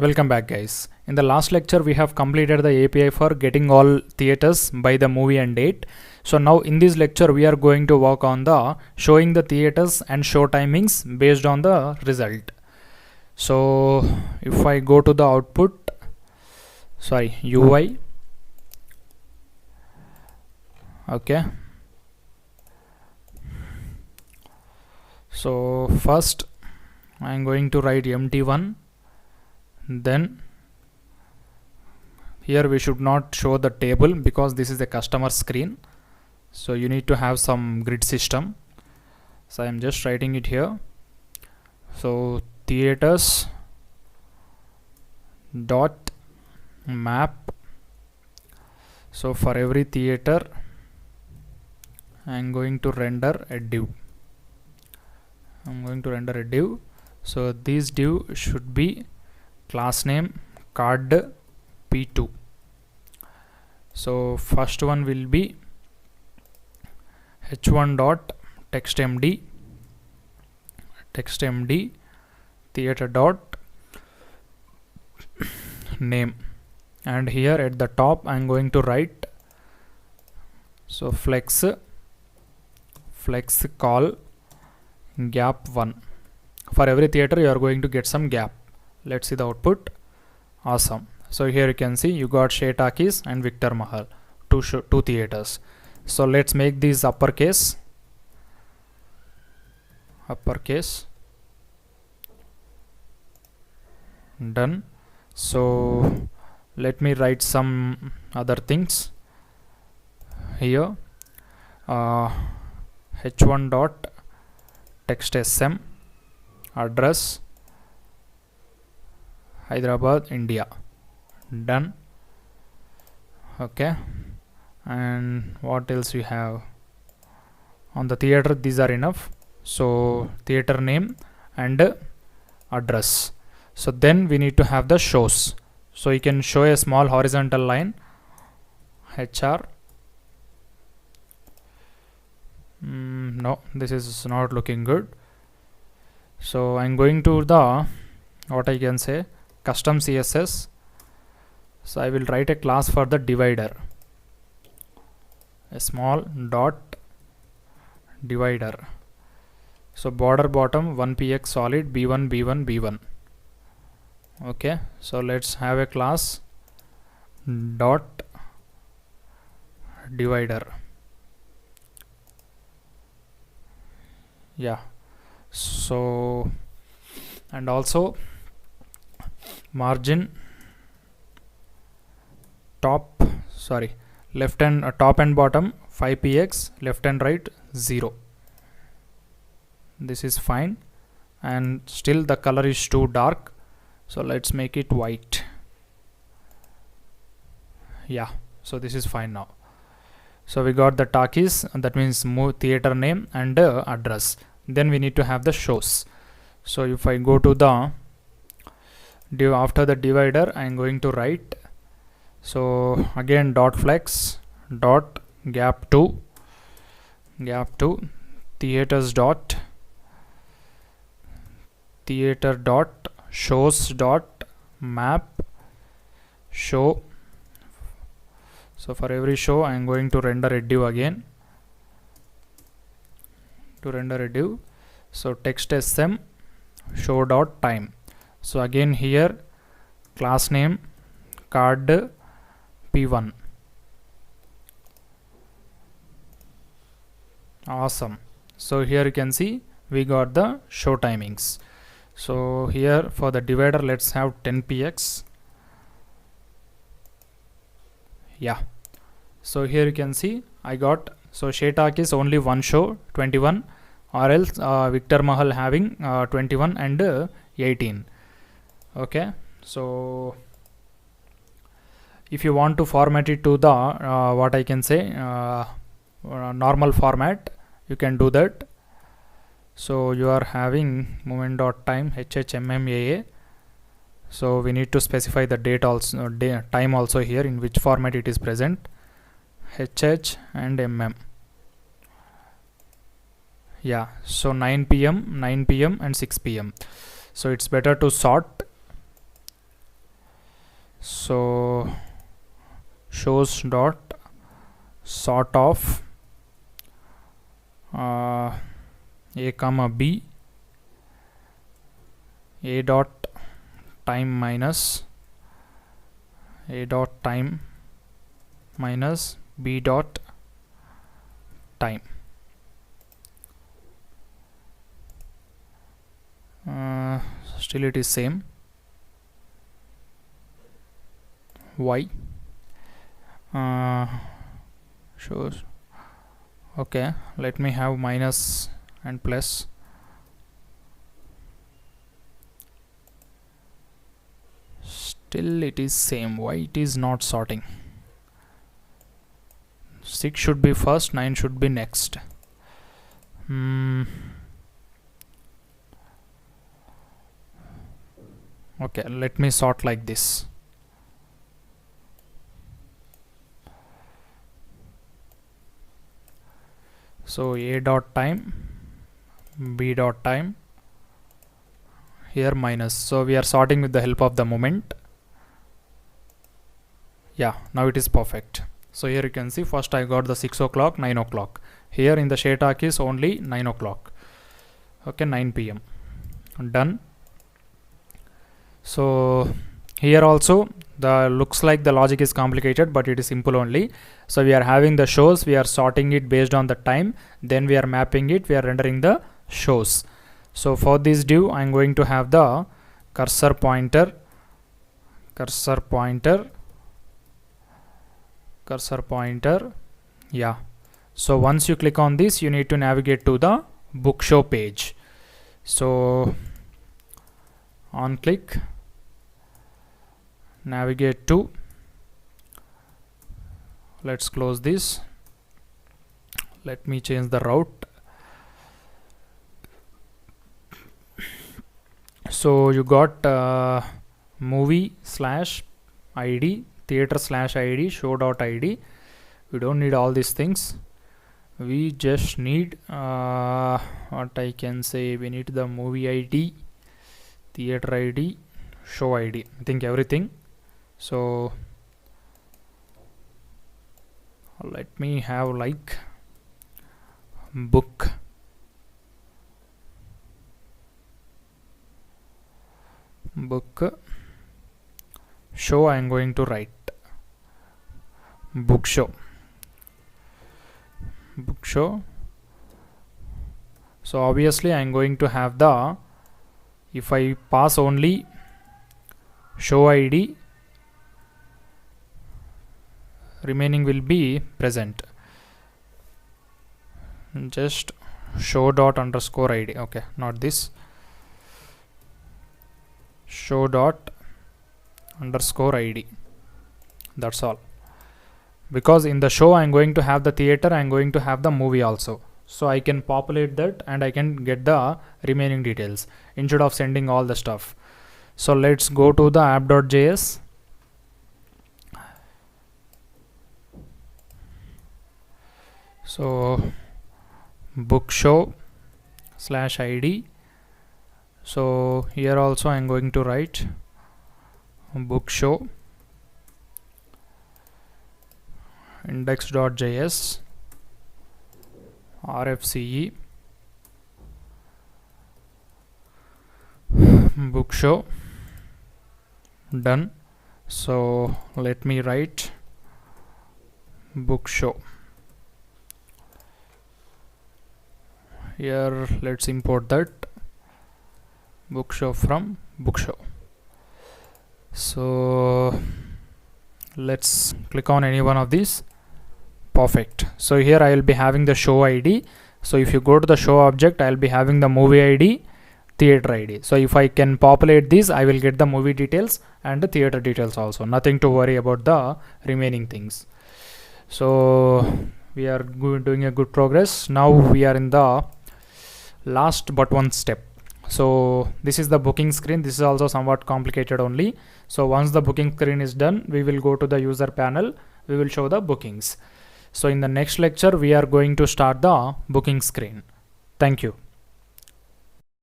Welcome back, guys. In the last lecture we have completed the API for getting all theaters by the movie and date. So now in this lecture we are going to work on the showing the theaters and show timings based on the result. So if I go to the output, UI, okay. So first I am going to write empty1. Then here we should not show the table because this is a customer screen, so you need to have some grid system. So I am just writing it here. So theaters dot map. So for every theater I am going to render a div. So this div should be class name card P2. So first one will be h1 dot textmd theater dot name, and here at the top I am going to write so flex call gap 1. For every theater you are going to get some gap. Let's see the output. Awesome. So here you can see you got Chapter36 and Victor Mahal, two theaters. So let's make these uppercase. Done. So let me write some other things here. h1 dot text sm address Hyderabad, India. Done. Okay, and what else we have on the theater? These are enough. So theater name and address. So then we need to have the shows. So you can show a small horizontal line HR. No, this is not looking good. So I'm going to the what I can say custom CSS. So I will write a class for the divider, a small dot divider. So border bottom 1px solid b1. Okay, so let's have a class dot divider. Yeah, so and also margin left and top and bottom 5px, left and right 0. This is fine, and still the color is too dark, so let's make it white. Yeah, so this is fine now. So we got the talkies, that means theater name and address. Then we need to have the shows. So if I go to the div, after the divider I am going to write so again dot flex dot gap 2 theaters dot theater dot shows dot map show. So for every show I am going to render a div again. So text sm show dot time. So again here class name card P1. Awesome. So here you can see we got the show timings. So here for the divider let's have 10px. Yeah, so here you can see I got so Chapter36 is only one show 21, or else Victor Mahal having 21 and 18. Okay, so if you want to format it to the what I can say normal format, you can do that. So you are having moment.time HHMMAA. So we need to specify the date also, time also here, in which format it is present, HH and MM. Yeah, so 9 p.m. and 6 p.m. So it's better to sort So shows dot sort of a comma b, a dot time minus a dot time minus b dot time. Still it is same. Y shows. Okay, let me have minus and plus. Still it is same. Why it is not sorting? 6 should be first, 9 should be next. Okay, let me sort like this. So a dot time, b dot time, here minus. So we are sorting with the help of the moment. Yeah, now it is perfect. So here you can see first I got the 6 o'clock, 9 o'clock. Here in the Shetak is only 9 o'clock. Okay, 9 p.m. Done. So here also the looks like the logic is complicated, but it is simple only. So we are having the shows, we are sorting it based on the time, then we are mapping it, we are rendering the shows. So for this div I am going to have the cursor pointer, yeah. So once you click on this, you need to navigate to the book show page. So on click, navigate to, let's close this, let me change the route. So you got movie slash id, theater slash id, show.id. We don't need all these things. We just need what I can say, we need the movie id, theater id, show id, I think everything. So let me have like book, show. I am going to write book show. So obviously I am going to have the, if I pass only show id, remaining will be present. Just show dot underscore id. Okay, not this. Show dot underscore id. That's all. Because in the show I am going to have the theater, I am going to have the movie also. So I can populate that and I can get the remaining details instead of sending all the stuff. So let's go to the app.js. So book show slash id. So here also I am going to write book show index.js rfce book show. Done. So let me write book show. Here let's import that book show from book show. So let's click on any one of these. Perfect. So here I will be having the show id. So if you go to the show object, I will be having the movie id, theater id. So if I can populate these, I will get the movie details and the theater details also. Nothing to worry about the remaining things. So we are doing a good progress. Now we are in the last but one step. So this is the booking screen. This is also somewhat complicated only. So once the booking screen is done, we will go to the user panel. We will show the bookings. So in the next lecture, we are going to start the booking screen. Thank you.